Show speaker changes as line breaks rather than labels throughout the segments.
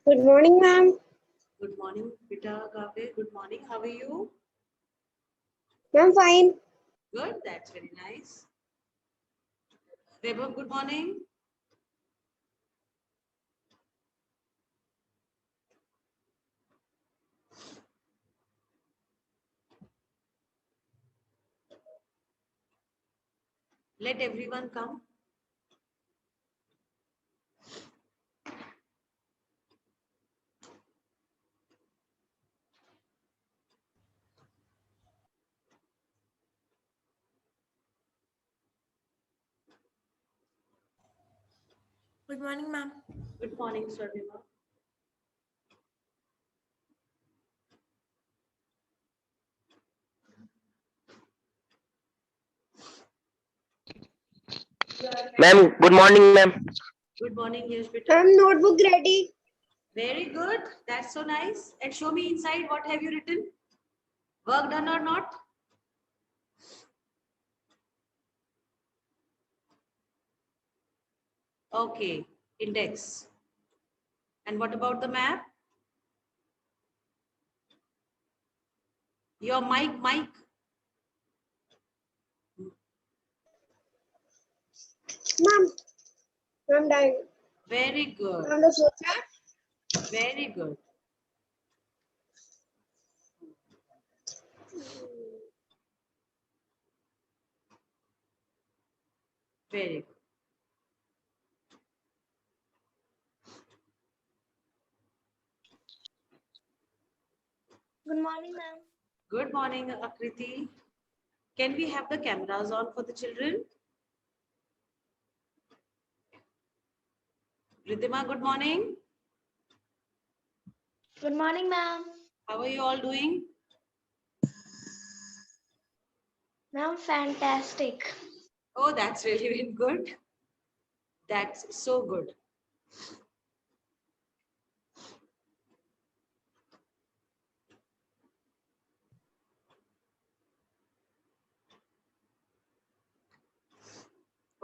Good morning, ma'am.
Good morning, Bita Gabe. Good morning. How are you?
I'm fine.
Good. That's very nice. Vaibhav, good morning. Let everyone come.
Good morning, ma'am.
Good morning, Swarnima.
Ma'am, good morning, ma'am.
Good morning, Yash Bita.
Ma'am, notebook ready.
Very good. That's so nice. And show me inside what have you written? Work done or not? Okay. Index. And what about the map? Your mic.
Ma'am, I'm dying.
Very good.
Ma'am, the flowchart.
Very good. Very good.
Good morning, ma'am.
Good morning, Akriti. Can we have the cameras on for the children? Riddhima, good morning.
Good morning, ma'am.
How are you all doing?
Ma'am, fantastic.
Oh, that's really, really good. That's so good.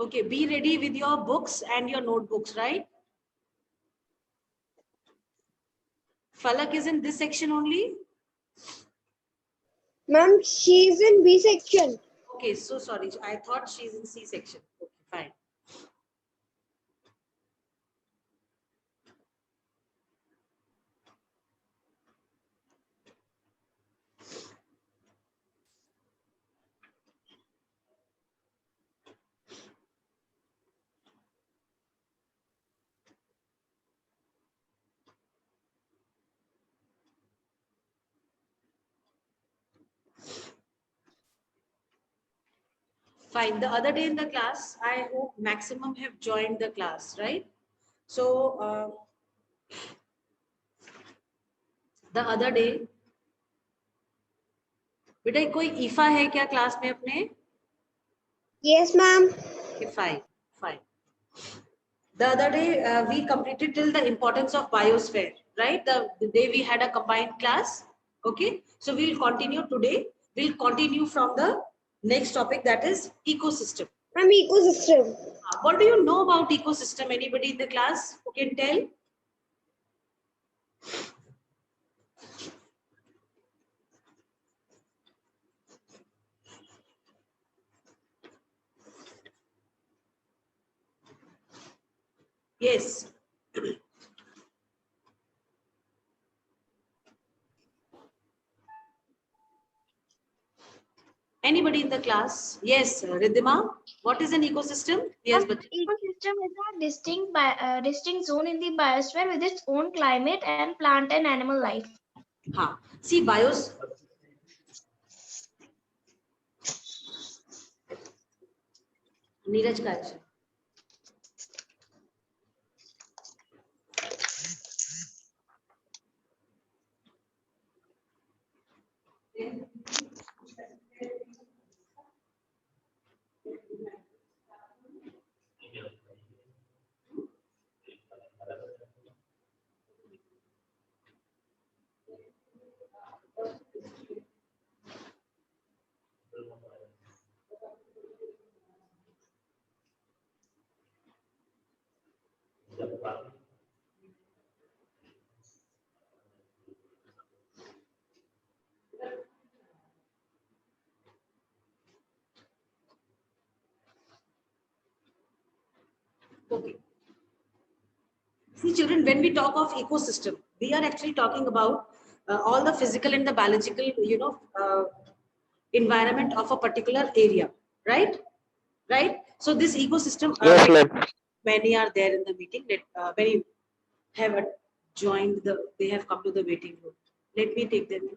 Okay, be ready with your books and your notebooks, right? Falak is in this section only?
Ma'am, she's in B section.
Okay, so sorry. I thought she's in C section. Okay, fine. Fine. The other day in the class, I hope maximum have joined the class, right? So the other day, बेटा कोई ईफा है क्या class में अपने?
Yes, ma'am.
Okay, fine. The other day, we completed till the importance of biosphere, right? The day we had a combined class. Okay, so we'll continue today. We'll continue from the next topic, that is ecosystem.
Ma'am, ecosystem.
What do you know about ecosystem? Anybody in the class who can tell? Yes. Anybody in the class? Yes, Riddhima. What is an ecosystem? Yes, but
Ecosystem is a distinct zone in the biosphere with its own climate and plant and animal life.
see bios. Neeraj का है. Okay. See, children, when we talk of ecosystem, we are actually talking about all the physical and the biological, environment of a particular area, right? Right. So this ecosystem,
Yes, ma'am.
many are there in the meeting. Many have joined they have come to the waiting room. Let me take them.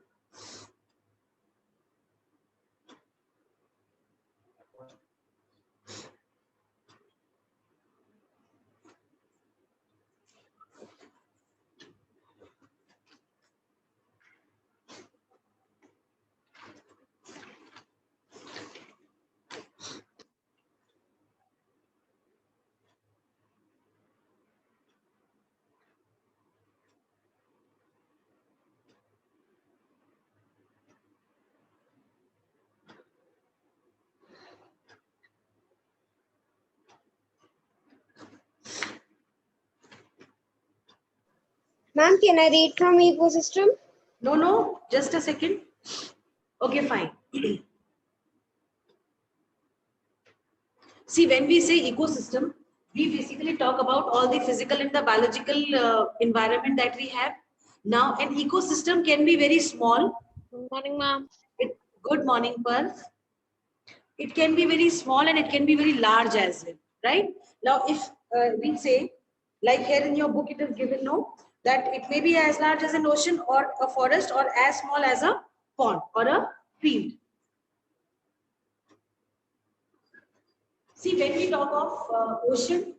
Ma'am, can I read from ecosystem?
No, just a second. Okay, fine. See, when we say ecosystem, we basically talk about all the physical and the biological environment that we have. Now, an ecosystem can be very small.
Good morning, ma'am.
Good morning, Perth. It can be very small and it can be very large as well, right? Now, if we say, like here in your book, it is given, no, that it may be as large as an ocean or a forest or as small as a pond or a field. See, when we talk of ocean,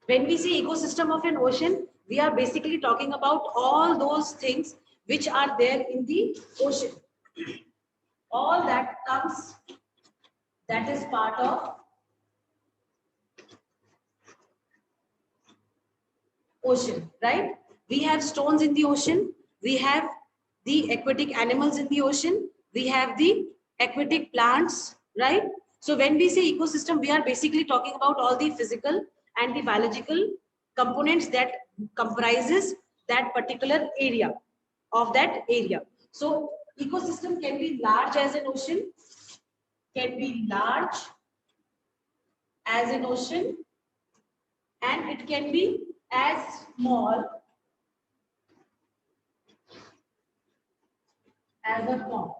when we say ecosystem of an ocean, we are basically talking about all those things which are there in the ocean. All that comes, that is part of ocean, right? We have stones in the ocean. We have the aquatic animals in the ocean. We have the aquatic plants, right? So when we say ecosystem, we are basically talking about all the physical and the biological components that comprises that particular area of that area. So ecosystem can be large as an ocean, can be large as an ocean, and it can be as small as a pond.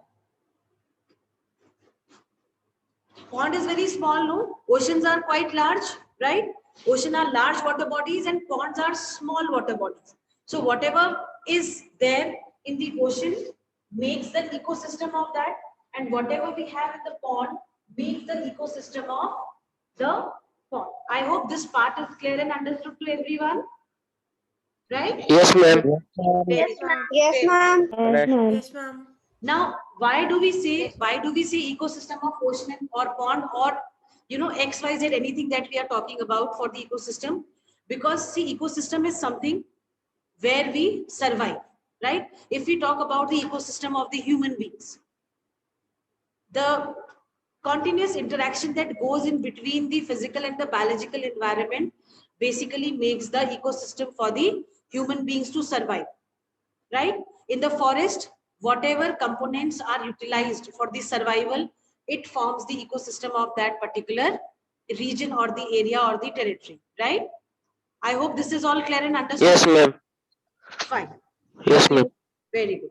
Pond is very small, no? Oceans are quite large, right? Ocean are large water bodies and ponds are small water bodies. So whatever is there in the ocean makes the ecosystem of that, and whatever we have in the pond makes the ecosystem of the pond. I hope this part is clear and understood to everyone, right?
Yes, ma'am.
Very good.
Yes, ma'am.
Yes, ma'am.
Now, why do we say ecosystem of ocean or pond or XYZ, anything that we are talking about for the ecosystem? Because see, ecosystem is something where we survive, right? If we talk about the ecosystem of the human beings, the continuous interaction that goes in between the physical and the biological environment basically makes the ecosystem for the human beings to survive, right? In the forest, whatever components are utilized for the survival, it forms the ecosystem of that particular region or the area or the territory, right? I hope this is all clear and understood.
Yes, ma'am.
Fine.
Yes, ma'am.
Very good.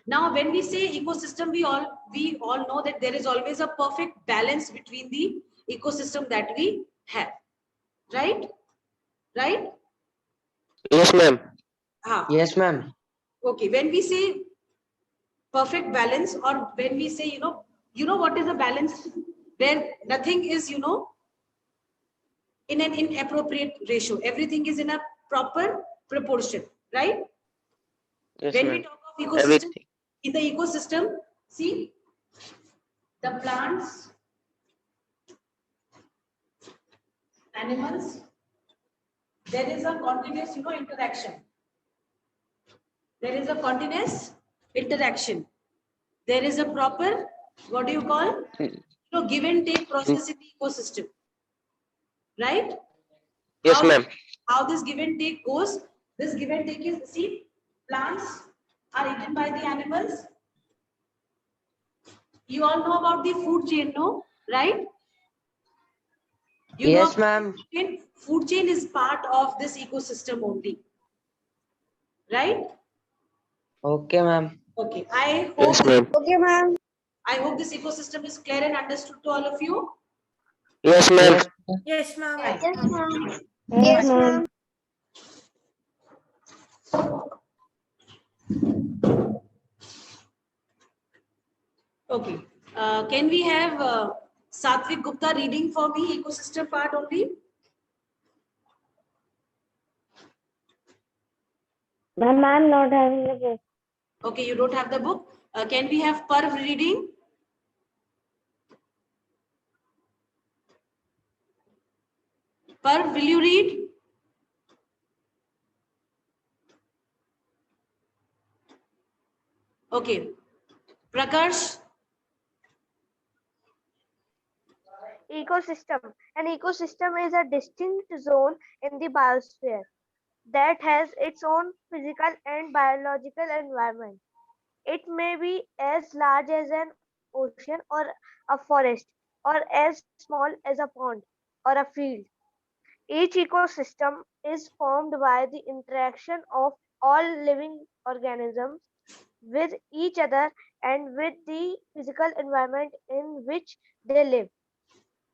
Now, when we say ecosystem, we all know that there is always a perfect balance between the ecosystem that we have, right? Right?
Yes, ma'am.
Yes, ma'am.
Okay. When we say perfect balance, or when we say, what is a balance? Where nothing is, in an inappropriate ratio. Everything is in a proper proportion, right?
Yes,
When we
ma'am.
talk of ecosystem,
Everything.
in the ecosystem, see, the plants, animals, there is a continuous, interaction. There is a continuous interaction. There is a proper, what do you call? Give and take process in the ecosystem, right?
Yes, ma'am.
How this give and take goes? This give and take is, see, plants are eaten by the animals. You all know about the food chain, no? Right? You
Yes,
know,
ma'am.
food chain is part of this ecosystem only, right?
Okay, ma'am.
Okay, I
Yes,
hope
ma'am.
Okay, ma'am.
this ecosystem is clear and understood to all of you.
Yes, ma'am.
Yes.
Yes, ma'am.
Fine.
Yes, ma'am.
Yes, ma'am.
Okay. Can we have Satvik Gupta reading for me, ecosystem part only?
Ma'am, I'm not having the book.
Okay, you don't have the book. Can we have Parv reading? Parv, will you read? Okay. Prakash?
Ecosystem. An ecosystem is a distinct zone in the biosphere that has its own physical and biological environment. It may be as large as an ocean or a forest, or as small as a pond or a field. Each ecosystem is formed by the interaction of all living organisms with each other and with the physical environment in which they live.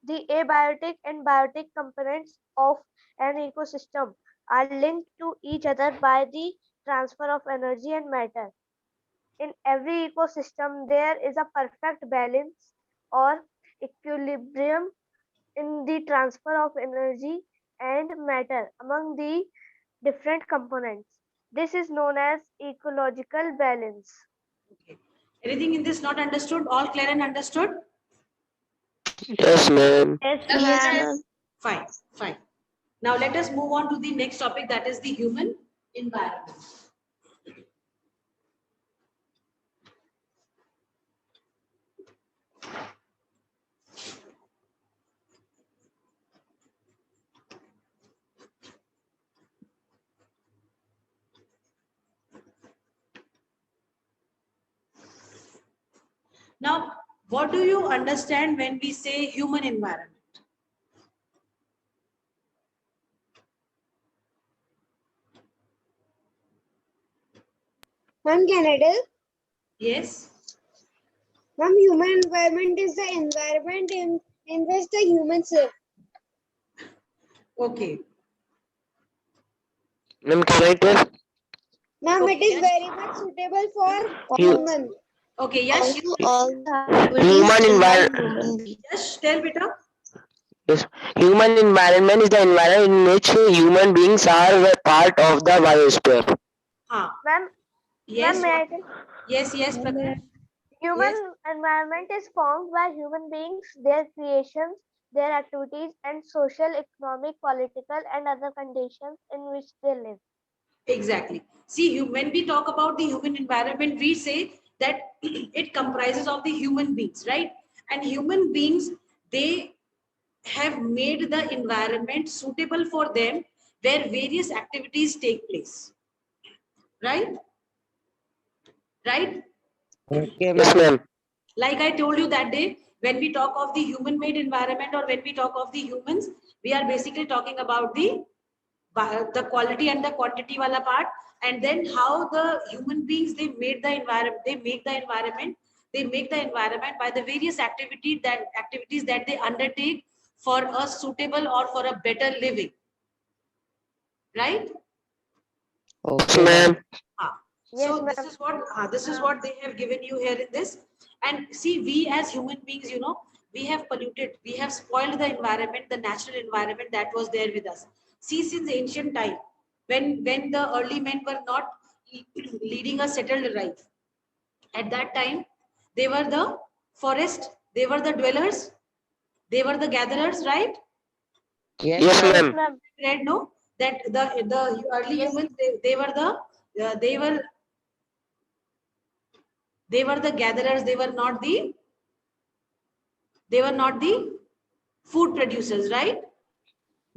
The abiotic and biotic components of an ecosystem are linked to each other by the transfer of energy and matter. In every ecosystem, there is a perfect balance or equilibrium in the transfer of energy and matter among the different components. This is known as ecological balance.
Okay. Anything in this not understood? All clear and understood?
Yes, ma'am.
Yes,
Yes,
ma'am.
ma'am.
Fine, fine. Now let us move on to the next topic, that is the human environment. Now, what do you understand when we say human environment?
Ma'am, can I tell?
Yes?
Ma'am, human environment is the environment in which the humans live.
Okay.
Ma'am, can I tell?
Ma'am, it
Okay,
is
yes.
very much suitable for
You,
human.
Okay, yes.
Also, all the
human
activities still by
environment.
human beings.
Yes, tell beta.
Yes. Human environment is the environment in which human beings are a part of the biosphere.
Huh.
Ma'am,
Yes,
may I
what?
tell?
Yes, Prakash.
Human
Yes.
environment is formed by human beings, their creations, their activities, and social, economic, political, and other conditions in which they live.
Exactly. See, when we talk about the human environment, we say that it comprises of the human beings, right? And human beings, they have made the environment suitable for them where various activities take place, right? Right?
Okay,
Yes,
ma'am.
ma'am.
Like I told you that day, when we talk of the human made environment or when we talk of the humans, we are basically talking about the quality and the quantity wala part, and then how the human beings they make the environment by the various activities that they undertake for a suitable or for a better living, right?
Yes,
Okay, ma'am.
ma'am.
Yes,
So
ma'am.
this is what they have given you here in this. And see, we as human beings, we have polluted, we have spoiled the environment, the natural environment that was there with us. See, since ancient time, when the early men were not leading a settled life, at that time, they were the forest, they were the dwellers, they were the gatherers, right?
Yes,
Yes,
ma'am.
Yes,
ma'am.
ma'am.
Read no, that the early
Yes.
humans they were the they were the gatherers, they were not the food producers, right?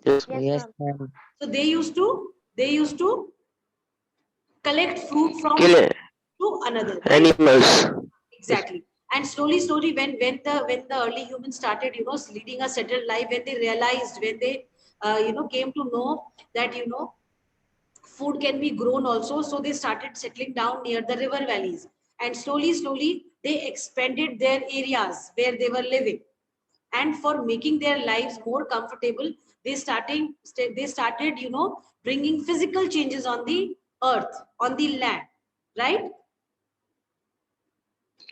Yes,
Yes,
Yes,
ma'am.
ma'am.
So they used to collect fruit from
kill
to another, right?
animals. Yes.
Exactly. And slowly, when the early humans started, leading a settled life, when they realized, when they, came to know that, food can be grown also, so they started settling down near the river valleys, and slowly, they expanded their areas where they were living. And for making their lives more comfortable, they started bringing physical changes on the earth, on the land, right?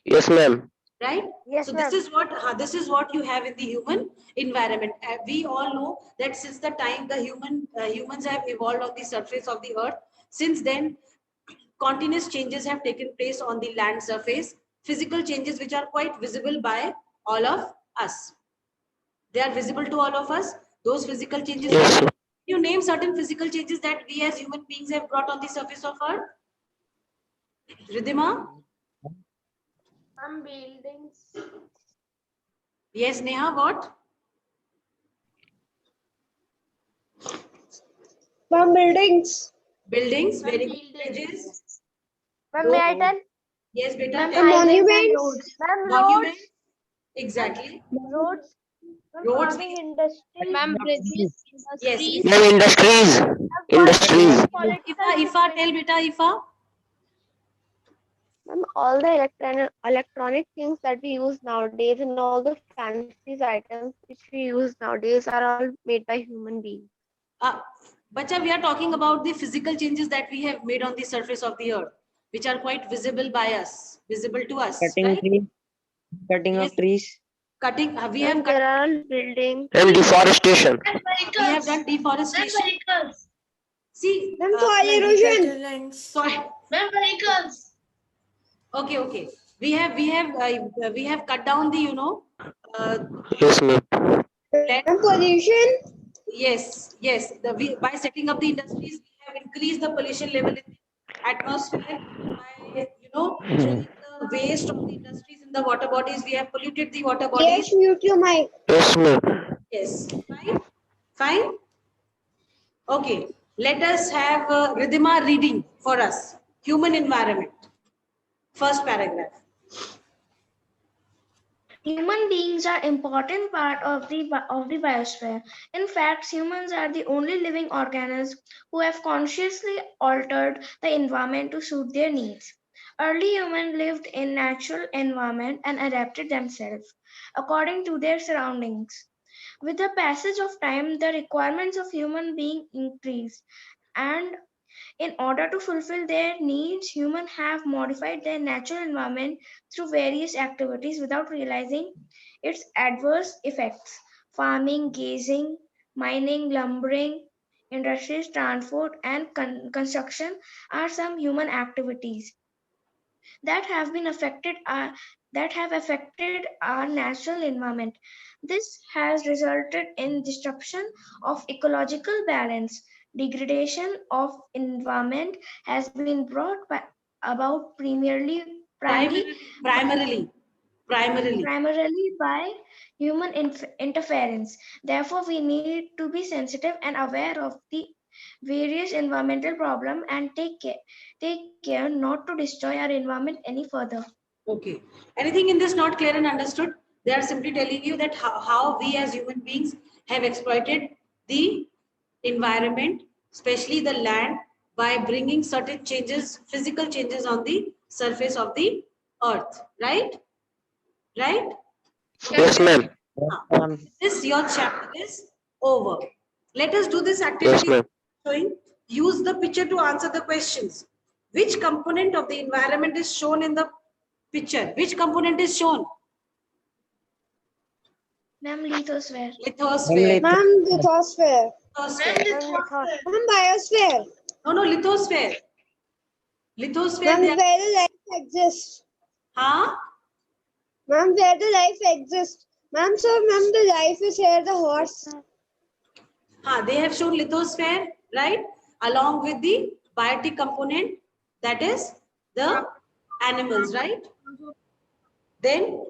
Yes, ma'am.
Right?
Yes,
So
ma'am.
this is what you have in the human environment. We all know that since the time the humans have evolved on the surface of the earth, since then continuous changes have taken place on the land surface, physical changes which are quite visible by all of us. They are visible to all of us. Those physical changes.
Yes, ma'am.
You name certain physical changes that we as human beings have brought on the surface of earth. Ridhima?
Some buildings.
Yes, Neha, what?
Ma'am, buildings.
Buildings,
Some
very good.
buildings.
Bridges.
Ma'am, may I
Road.
tell?
Yes, beta.
Ma'am,
tell me.
highways and
Monuments.
roads.
Ma'am,
Monument.
roads,
Exactly.
roads, ma'am,
Roads.
farming industry,
Ma'am, bridges,
Yes.
industries.
Ma'am, industries. Industries.
political
Ifa, tell beta, Ifa.
Ma'am, all the electronic things that we use nowadays and all the fancy items which we use nowadays are all made by human beings.
Bacha, we are talking about the physical changes that we have made on the surface of the earth, which are quite visible by us, visible to us,
Cutting
right?
trees, cutting
Yes.
of trees.
Cutting, we
Ma'am,
have
there
cut,
are all buildings.
And deforestation.
we have done deforestation. See,
Ma'am, soil erosion.
soil. Okay. We have cut down the,
Yes, ma'am.
land.
Ma'am, pollution.
Yes. By setting up the industries, we have increased the pollution level in the atmosphere. By throwing the waste of the industries in the water bodies, we have polluted the water bodies.
Yes, mute your mic.
Yes, ma'am.
Yes, fine. Okay, let us have Ridhima reading for us. Human environment. First paragraph.
Human beings are important part of the biosphere. In fact, humans are the only living organisms who have consciously altered the environment to suit their needs. Early humans lived in natural environment and adapted themselves according to their surroundings. With the passage of time, the requirements of human beings increased, and in order to fulfill their needs, humans have modified their natural environment through various activities without realizing its adverse effects. Farming, grazing, mining, lumbering, industries, transport, and construction are some human activities that have been affected our natural environment. This has resulted in disruption of ecological balance. Degradation of environment has been brought about
Primarily.
primarily by human interference. Therefore, we need to be sensitive and aware of the various environmental problems and take care not to destroy our environment any further.
Okay. Anything in this not clear and understood? They are simply telling you that how we as human beings have exploited the environment, especially the land, by bringing certain changes, physical changes on the surface of the earth. Right? Right?
Yes, ma'am.
This your chapter is over. Let us do this
Yes,
activity.
ma'am.
Showing. Use the picture to answer the questions. Which component of the environment is shown in the picture? Which component is shown?
Ma'am, lithosphere.
Lithosphere.
Ma'am, lithosphere.
Lithosphere.
Ma'am, biosphere.
No, lithosphere. Lithosphere.
Ma'am,
They are,
where the life exists.
huh?
Ma'am, where the life exists. Ma'am, so ma'am, the life is here, the horse.
They have shown lithosphere, right? Along with the biotic component, that is the animals, right? Then,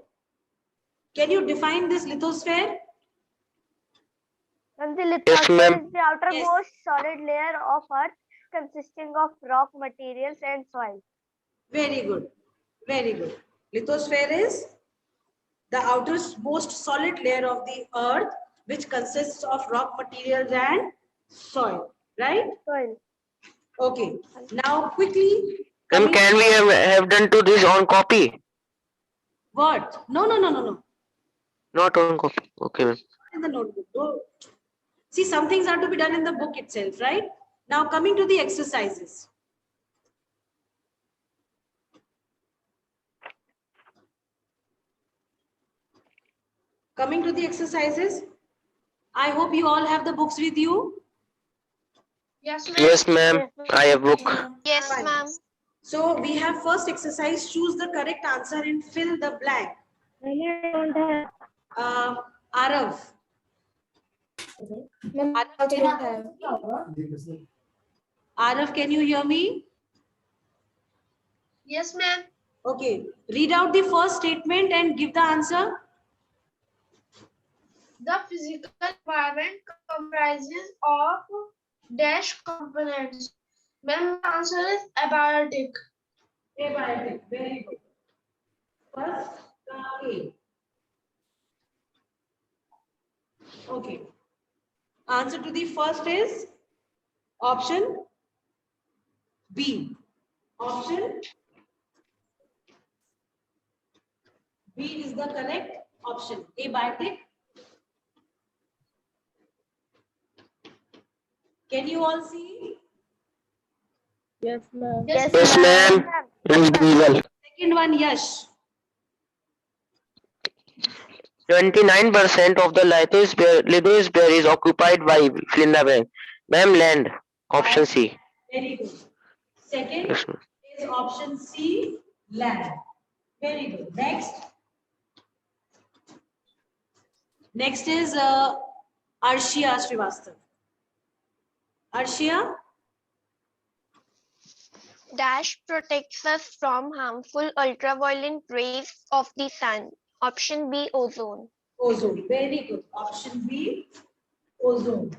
can you define this lithosphere?
And the
Yes,
lithosphere
ma'am.
is the outermost solid layer of earth consisting of rock materials and soil.
Very good. Very good. Lithosphere is the outermost solid layer of the earth, which consists of rock materials and soil, right?
Soil.
Okay. Now quickly.
Ma'am,
coming-
can we have done to this on copy?
What? No.
Not on copy. Okay, ma'am.
In the notebook. See, some things are to be done in the book itself, right? Now coming to the exercises. Coming to the exercises, I hope you all have the books with you.
Yes, ma'am.
Yes, ma'am. I have book.
Yes,
Fine.
ma'am.
So we have first exercise, choose the correct answer and fill the blank.
I don't have.
Arav. Arav, can you hear me?
Yes, ma'am.
Okay. Read out the first statement and give the answer.
The physical environment comprises of dash components. Ma'am, the answer is abiotic.
Abiotic. Very good. First, A. Okay. Answer to the first is option B. Option B is the correct option. Abiotic. Can you all see?
Yes, ma'am.
Yes, ma'am. Please Google.
Second one, Yash.
29% of the lithosphere is occupied by fill in the blank. Ma'am, land. Option C.
Very good. Second
Yes, ma'am.
is option C, land. Very good. Next. Next is Arshia Srivastav. Arshia,
Dash protects us from harmful ultraviolet rays of the sun. Option B, ozone.
ozone. Very good. Option B, ozone.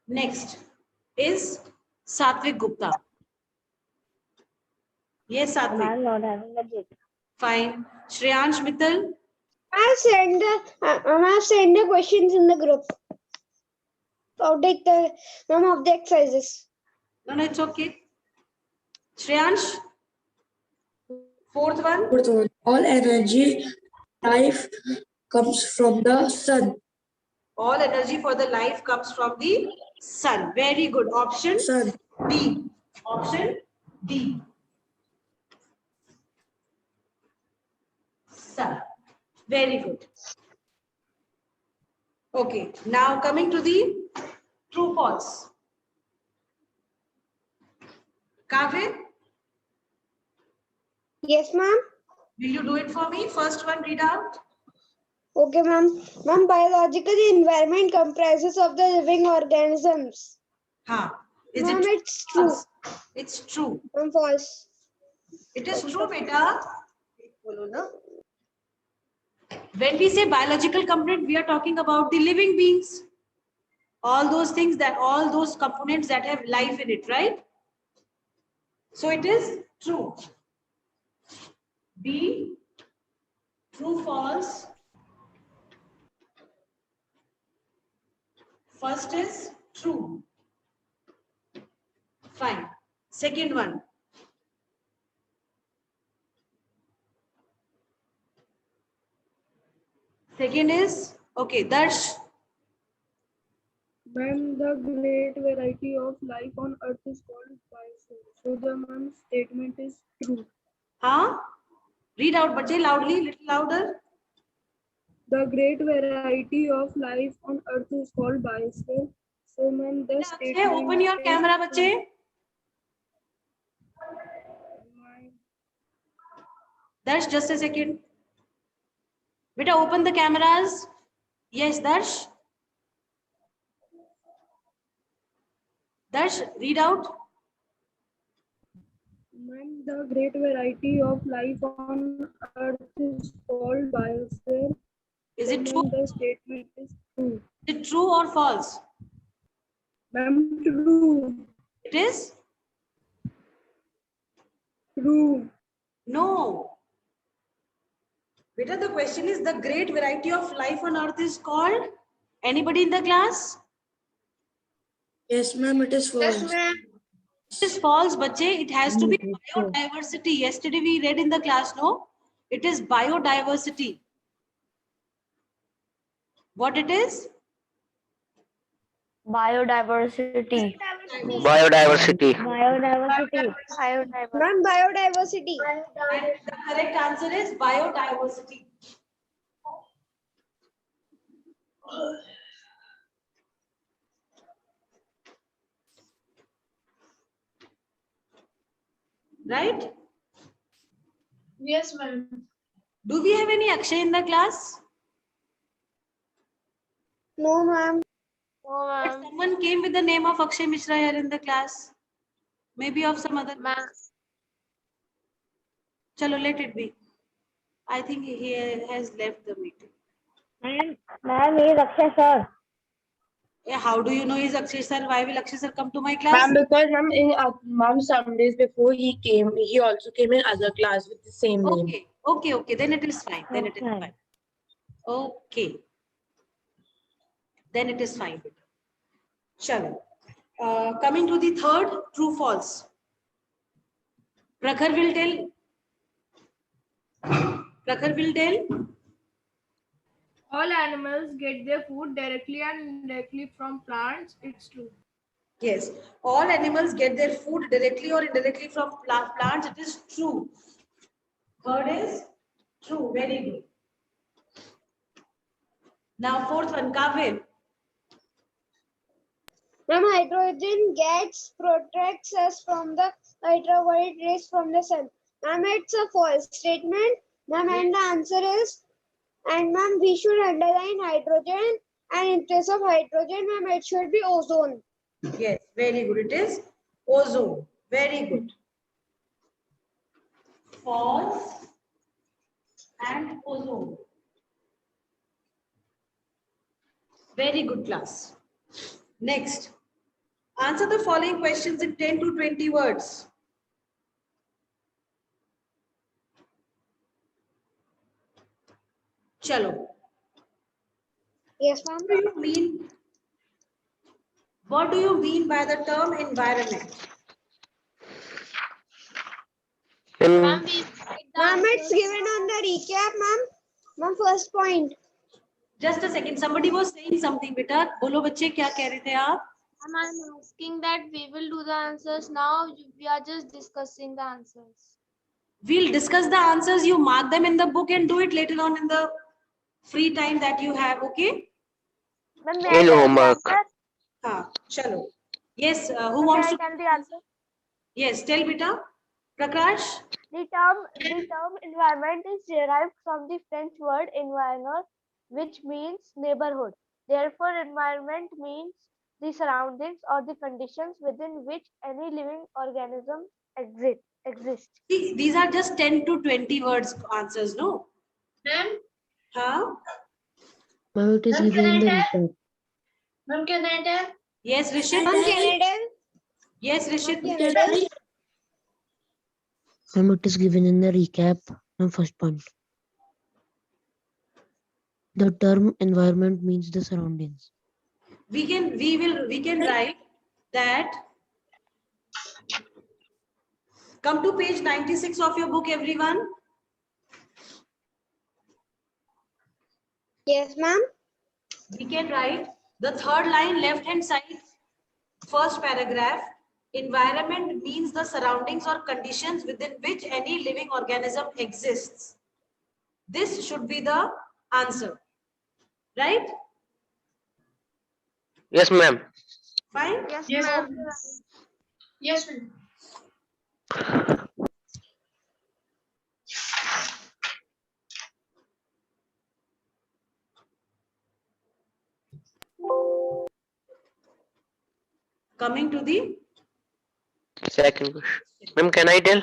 Next is Satvik Gupta. Yes, Satvik.
I'm not having a date.
Fine. Shreyansh Mittal.
I'll send the questions in the group. I'll take the none of the exercises.
No, it's okay. Shreyansh. Fourth one.
All energy, life comes from the sun.
All energy for the life comes from the sun. Very good. Option
Sun.
D. Option D. Sun. Very good. Okay. Now coming to the true false. Kavit,
Yes, ma'am.
will you do it for me? First one, read out.
Okay, ma'am. Ma'am, biologically, environment comprises of the living organisms.
Is
Ma'am,
it
it's true.
false? It's true.
Ma'am, false.
It is true, beta. When we say biological component, we are talking about the living beings. All those things all those components that have life in it, right? So it is true. B, true, false. First is true. Fine. Second one. Second is, okay, Darsh.
Ma'am, the great variety of life on earth is called biosphere. So the ma'am statement is true.
Huh? Read out, bache, loudly, little louder.
The great variety of life on earth is called biosphere. So ma'am, the
Bache,
statement
open your
is
camera,
true.
bache. Darsh, just a second. Beta, open the cameras. Yes, Darsh. Darsh, read out.
Ma'am, the great variety of life on earth is called biosphere.
Is
So,
it true?
ma'am, the statement is true.
Is it true or false?
Ma'am, true.
It is?
True.
No. Beta, the question is the great variety of life on earth is called? Anybody in the class?
Yes, ma'am, it is false.
It is false, bache. It has to be biodiversity. Yesterday we read in the class, no? It is biodiversity. What it is?
Biodiversity.
Biodiversity.
Biodiversity.
Ma'am, biodiversity.
And the correct answer is biodiversity. Right?
Yes, ma'am.
Do we have any Akshay in the class?
No, ma'am.
But someone came with the name of Akshay Mishra here in the class. Maybe of some other. Chalo, let it be. I think he has left the meeting.
Ma'am, he is Akshay sir.
Yeah, how do you know he's Akshay sir? Why will Akshay sir come to my class?
Ma'am, because ma'am, some days before he came, he also came in other class with the same name.
Okay. Then it is fine. Then it is fine. Okay. Then it is fine. Chalo. Coming to the third, true false. Prakhar will tell. Prakhar will tell.
All animals get their food directly and indirectly from plants. It's true.
Yes, all animals get their food directly or indirectly from plants. It is true. Third is true. Very good. Now fourth one, Kavir.
Ma'am, hydrogen gas protects us from the ultraviolet rays from the sun. Ma'am, it's a false statement. Ma'am, and the answer is, and ma'am, we should underline hydrogen, and in place of hydrogen, ma'am, it should be ozone.
Yes, very good. It is ozone. Very good. False and ozone. Very good class. Next, answer the following questions in 10 to 20 words. Chalo.
Yes, ma'am.
What do you mean by the term environment?
Ma'am, it's given on the recap, ma'am. Ma'am, first point.
Just a second. Somebody was saying something, beta. Bolo bachche, kya keh rahe the aap?
I'm asking that we will do the answers now. We are just discussing the answers.
We'll discuss the answers. You mark them in the book and do it later on in the free time that you have. Okay?
In homework.
Chalo. Yes. Who wants to
tell the answer?
Yes. Tell beta. Prakash.
The term environment is derived from the French word environnement, which means neighborhood. Therefore, environment means the surroundings or the conditions within which any living organism exists.
See, these are just 10 to 20 words answers, no?
Ma'am,
Huh?
Ma'am, it is given in the recap.
ma'am, can I tell?
Yes, Rishit.
Ma'am, can I tell?
Yes, Rishit.
Can I tell?
Ma'am, it is given in the recap. Ma'am, first point. The term environment means the surroundings.
We can write that. Come to page 96 of your book, everyone.
Yes, ma'am.
We can write the third line, left hand side, first paragraph. Environment means the surroundings or conditions within which any living organism exists. This should be the answer. Right?
Yes, ma'am.
Fine?
Yes, ma'am. Yes, ma'am.
Coming to the
Second question. Ma'am, can I tell?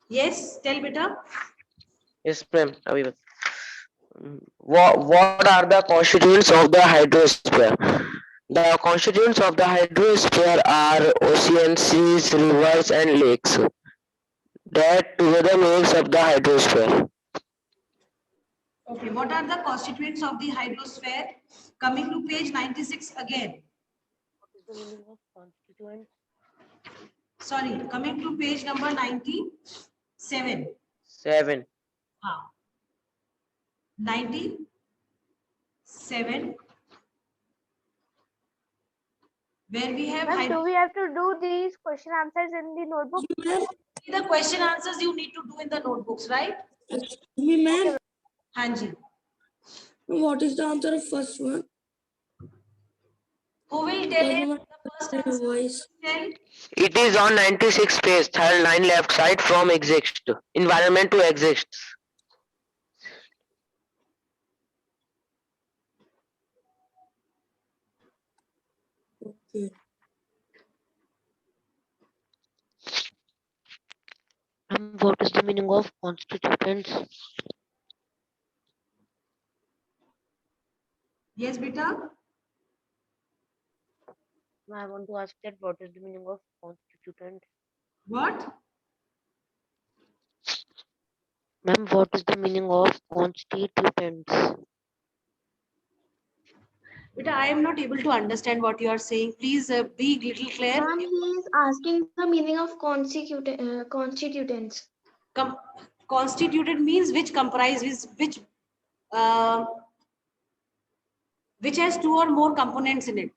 yes, tell beta.
Yes, ma'am. What are the constituents of the hydrosphere? The constituents of the hydrosphere are oceans, seas, rivers, and lakes. that together makes up the hydrosphere.
Okay, what are the constituents of the hydrosphere? Coming to page 96 again.
What is the meaning of constituent?
Sorry, coming to page number 97.
7.
97. Where we have
Ma'am, do we have to do these question answers in the notebook?
the question answers you need to do in the notebooks, right?
Me, ma'am.
Hanji.
What is the answer of first one?
Who will tell him the first answer?
Voice.
Tell.
It is on 96 page, third line left side from exist. Environment to exist.
Okay.
What is the meaning of constituents?
Yes, beta.
I want to ask that what is the meaning of constituent?
What?
Ma'am, what is the meaning of constituents?
Beta, I am not able to understand what you are saying. Please be little clear.
Ma'am, he is asking the meaning of constituents.
Constituted means which comprises which has two or more components in it.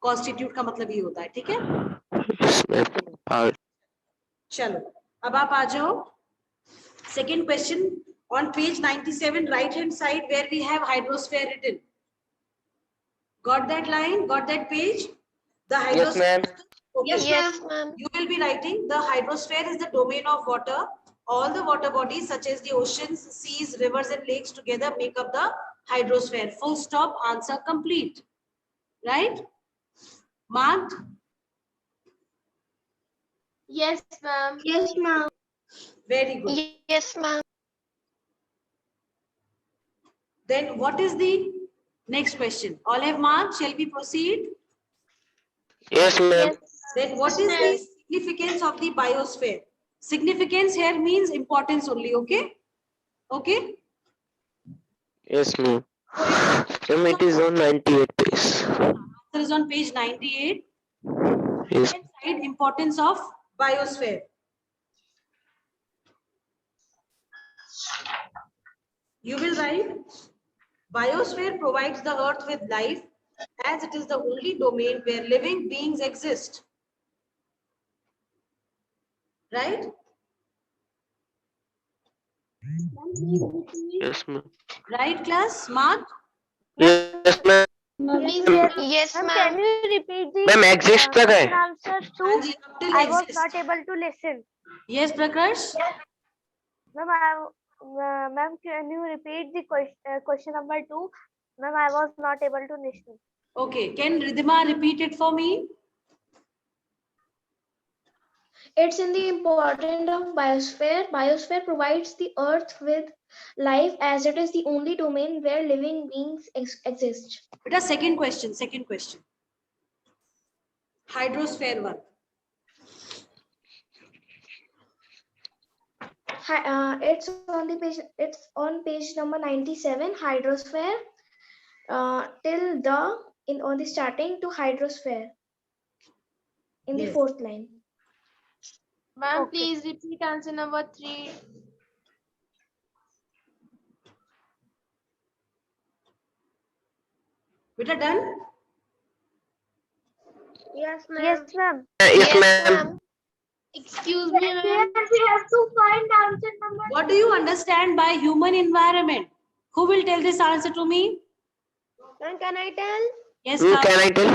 Constitute का मतलब ये होता है, ठीक है? चलो, अब आप आ जाओ. Second question on page 97, right hand side where we have hydrosphere written. Got that line? Got that page? The hydrosphere.
Yes, ma'am.
Okay.
Yes, ma'am.
You will be writing the hydrosphere is the domain of water. All the water bodies such as the oceans, seas, rivers and lakes together make up the hydrosphere. Full stop, answer complete. Right? Marked?
Yes, ma'am.
Yes, ma'am.
Very good.
Yes, ma'am.
Then what is the next question? All have marked. Shall we proceed?
Yes, ma'am.
Then what is the significance of the biosphere? Significance here means importance only, okay? Okay?
Yes, ma'am. Ma'am, it is on 98 page.
Answer is on page 98.
Yes.
Second side, importance of biosphere. You will write, biosphere provides the earth with life as it is the only domain where living beings exist. Right?
Yes, ma'am.
Right, class? Mark?
Yes, ma'am.
Yes,
Ma'am,
ma'am.
can you repeat the
Ma'am, exist तक है.
question answer too?
Hanji, up till
I was
exist.
not able to listen.
Yes, Prakash?
Ma'am, can you repeat the question number 2? Ma'am, I was not able to listen.
Okay. Can Ridhima repeat it for me?
It's in the importance of biosphere. Biosphere provides the earth with life as it is the only domain where living beings exist.
Beta, second question. Hydrosphere one.
It's on the page. It's on page number 97. Hydrosphere. Till the on the starting to hydrosphere. In the
Yes.
fourth line.
Ma'am,
Okay.
please repeat answer number 3.
Beta, done?
Yes, ma'am.
Yes, ma'am.
Excuse me, ma'am.
We have to find answer number.
What do you understand by human environment? Who will tell this answer to me?
Ma'am, can I tell?
Yes,
Can
Kavya.
I tell?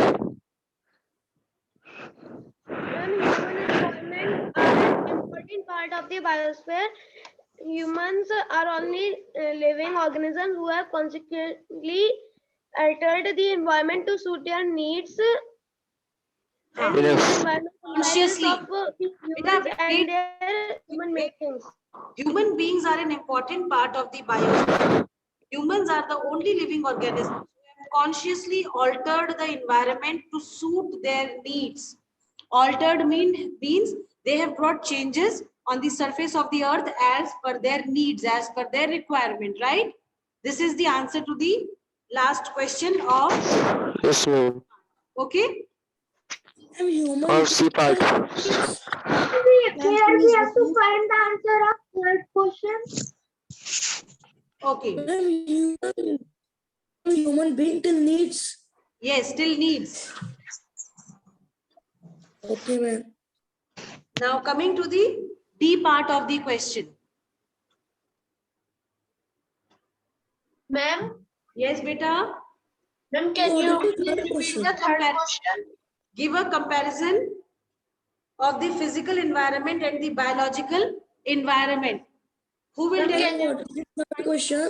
Ma'am, human environment are an important part of the biosphere. Humans are only living organisms who have consequently altered the environment to suit their needs. And the
Yes.
environment
Consciously.
of the humans and their human makings.
Human beings are an important part of the biosphere. Humans are the only living organisms who have consciously altered the environment to suit their needs. Altered means they have brought changes on the surface of the earth as per their needs, as per their requirement, right? This is the answer to the last question of,
Yes, ma'am.
okay?
Or C part.
Here we have to find the answer of third question.
Okay.
Human being till needs.
Yes, still needs.
Okay, ma'am.
Now coming to the D part of the question.
Ma'am,
Yes, beta.
ma'am, can
What
you
is the third
repeat
question?
the third question?
Give a comparison of the physical environment and the biological environment. Who will tell?
Can you-
What is the third question?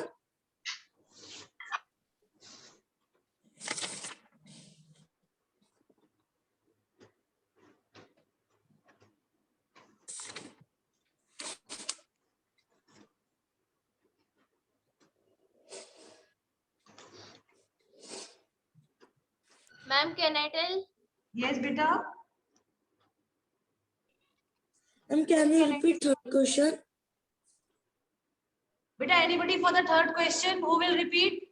Ma'am, can I tell?
Yes, beta.
Can you repeat third question?
Beta, anybody for the third question? Who will repeat?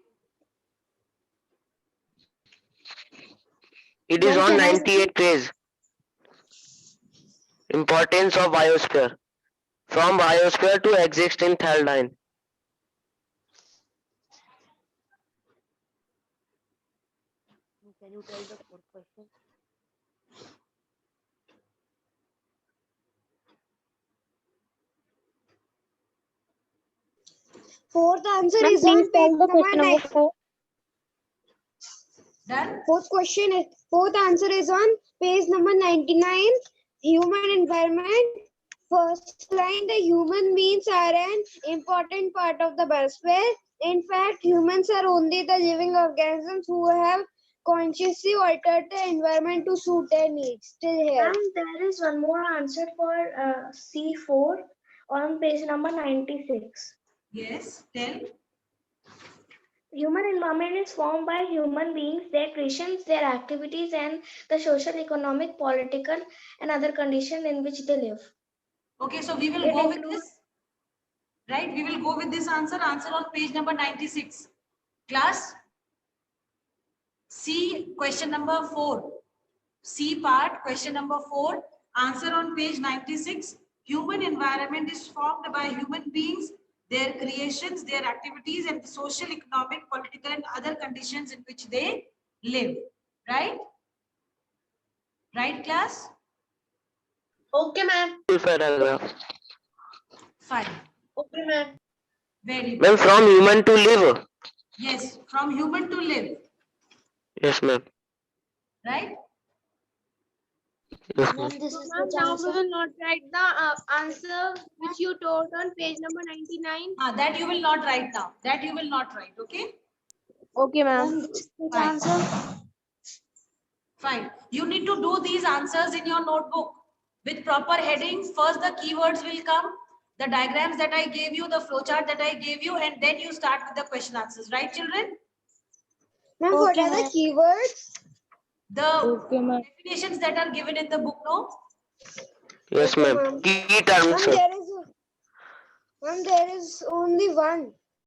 It is on 98 page. Importance of biosphere. From biosphere to exist in third line.
Can you tell the fourth question?
Fourth answer is on page number 9.
Done?
Fourth answer is on page number 99. Human environment. First line, the human beings are an important part of the biosphere. In fact, humans are only the living organisms who have consciously altered the environment to suit their needs. Till here.
And there is one more answer for C4 on page number 96.
Yes, tell.
Human environment is formed by human beings, their creations, their activities, and the social, economic, political, and other conditions in which they live.
Okay, so we will
It
go with
includes-
this. Right, we will go with this answer on page number 96. Class, C, question number 4. C part, question number 4. Answer on page 96. Human environment is formed by human beings, their creations, their activities, and the social, economic, political, and other conditions in which they live. Right? Right, class?
Okay, ma'am.
Full paragraph.
Fine.
Okay, ma'am.
Very good.
Ma'am, from human to live.
Yes, from human to live.
Yes, ma'am.
Right?
Yes, ma'am.
This is
Ma'am,
the
now we
answer.
will not write the answer which you told on page number 99.
That you will not write now. That you will not write. Okay?
Okay, ma'am.
Fine. Fine. You need to do these answers in your notebook with proper headings. First, the keywords will come, the diagrams that I gave you, the flowchart that I gave you, and then you start with the question answers. Right, children?
Ma'am, what are the keywords?
The
Okay, ma'am.
definitions that are given in the book, no?
Yes,
Okay,
ma'am.
ma'am.
Key terms.
Ma'am, there is only one.